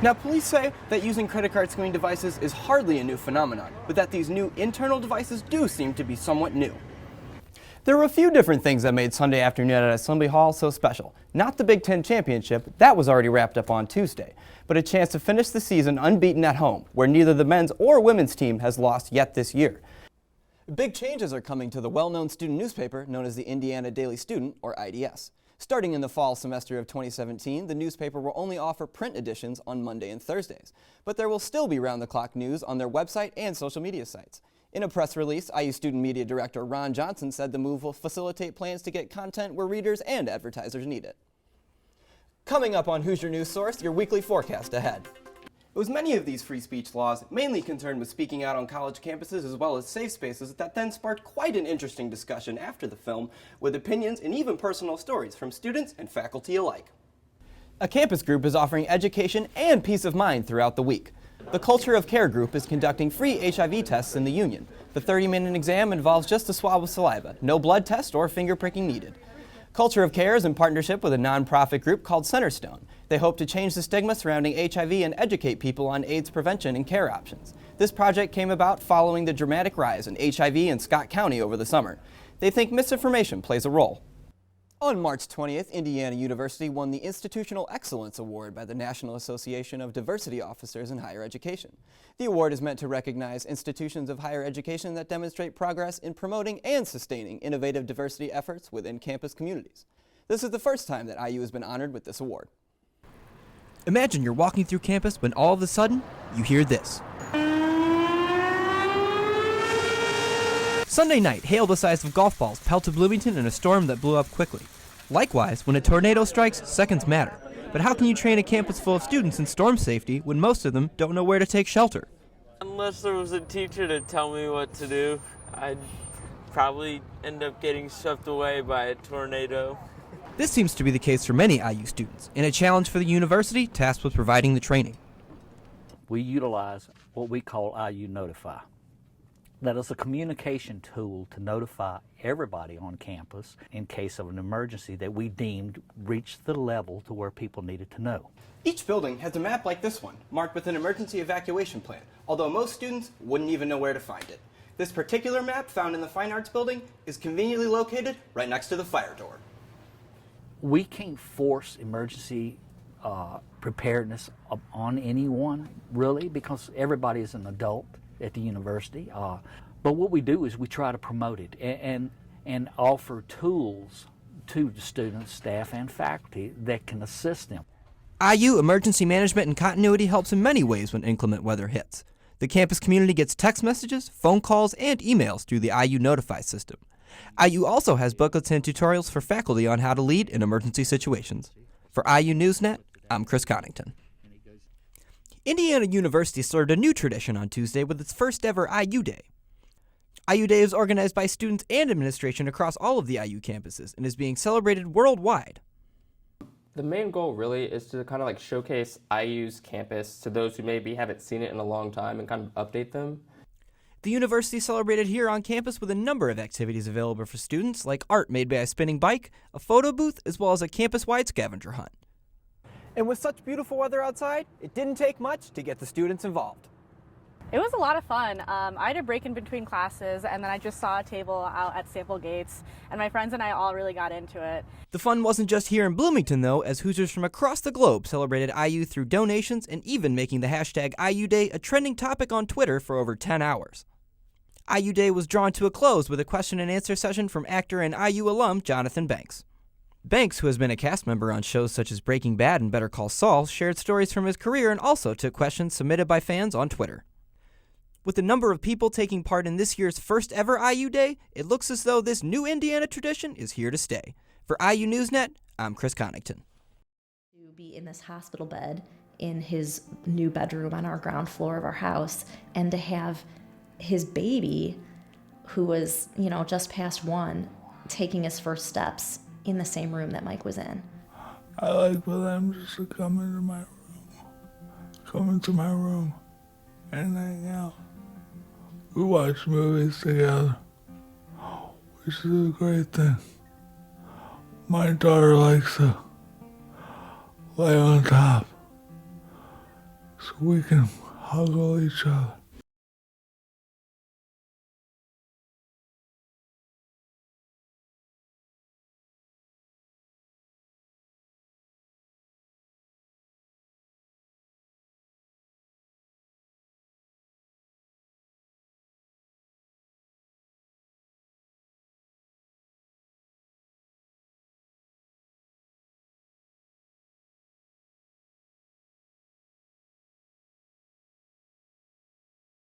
Now, police say that using credit card screening devices is hardly a new phenomenon, but that these new internal devices do seem to be somewhat new. There were a few different things that made Sunday afternoon at Assembly Hall so special. Not the Big Ten championship, that was already wrapped up on Tuesday, but a chance to finish the season unbeaten at home, where neither the men's or women's team has lost yet this year. Big changes are coming to the well-known student newspaper known as the Indiana Daily Student, or IDS. Starting in the fall semester of 2017, the newspaper will only offer print editions on Monday and Thursdays, but there will still be round-the-clock news on their website and social media sites. In a press release, IU Student Media Director Ron Johnson said the move will facilitate plans to get content where readers and advertisers need it. Coming up on Who's Your News Source, your weekly forecast ahead. It was many of these free speech laws, mainly concerned with speaking out on college campuses as well as safe spaces, that then sparked quite an interesting discussion after the film, with opinions and even personal stories from students and faculty alike. A campus group is offering education and peace of mind throughout the week. The Culture of Care group is conducting free HIV tests in the Union. The 30-minute exam involves just a swab of saliva, no blood test or finger pricking needed. Culture of Care is in partnership with a nonprofit group called Centerstone. They hope to change the stigma surrounding HIV and educate people on AIDS prevention and care options. This project came about following the dramatic rise in HIV in Scott County over the summer. They think misinformation plays a role. On March 20th, Indiana University won the Institutional Excellence Award by the National Association of Diversity Officers in Higher Education. The award is meant to recognize institutions of higher education that demonstrate progress in promoting and sustaining innovative diversity efforts within campus communities. This is the first time that IU has been honored with this award. Imagine you're walking through campus when all of a sudden, you hear this. Sunday night, hail the size of golf balls pelted Bloomington in a storm that blew up quickly. Likewise, when a tornado strikes, seconds matter. But how can you train a campus full of students in storm safety when most of them don't know where to take shelter? Unless there was a teacher to tell me what to do, I'd probably end up getting swept away by a tornado. This seems to be the case for many IU students, and a challenge for the university tasked with providing the training. We utilize what we call IU Notify. That is a communication tool to notify everybody on campus in case of an emergency that we deemed reached the level to where people needed to know. Each building has a map like this one, marked with an emergency evacuation plan, although most students wouldn't even know where to find it. This particular map, found in the Fine Arts Building, is conveniently located right next to the fire door. We can't force emergency preparedness on anyone, really, because everybody is an adult at the university. But what we do is we try to promote it and offer tools to the students, staff, and faculty that can assist them. IU emergency management and continuity helps in many ways when inclement weather hits. The campus community gets text messages, phone calls, and emails through the IU Notify system. IU also has booklets and tutorials for faculty on how to lead in emergency situations. For IU Newsnet, I'm Chris Conneighton. Indiana University started a new tradition on Tuesday with its first ever IU Day. IU Day is organized by students and administration across all of the IU campuses and is being celebrated worldwide. The main goal really is to kind of like showcase IU's campus to those who maybe haven't seen it in a long time and kind of update them. The university celebrated here on campus with a number of activities available for students, like art made by a spinning bike, a photo booth, as well as a campus-wide scavenger hunt. And with such beautiful weather outside, it didn't take much to get the students involved. It was a lot of fun. I had a break in between classes, and then I just saw a table out at Staple Gates, and my friends and I all really got into it. The fun wasn't just here in Bloomington, though, as Hoosiers from across the globe celebrated IU through donations and even making the hashtag IU Day a trending topic on Twitter for over 10 hours. IU Day was drawn to a close with a question and answer session from actor and IU alum Jonathan Banks. Banks, who has been a cast member on shows such as Breaking Bad and Better Call Saul, shared stories from his career and also took questions submitted by fans on Twitter. With the number of people taking part in this year's first ever IU Day, it looks as though this new Indiana tradition is here to stay. For IU Newsnet, I'm Chris Conneighton. To be in this hospital bed in his new bedroom on our ground floor of our house, and to have his baby, who was, just past 1, taking his first steps in the same room that Mike was in. I like for them just to come into my room and hang out. We watch movies together, which is a great thing. My daughter likes to lay on top so we can huggle each other.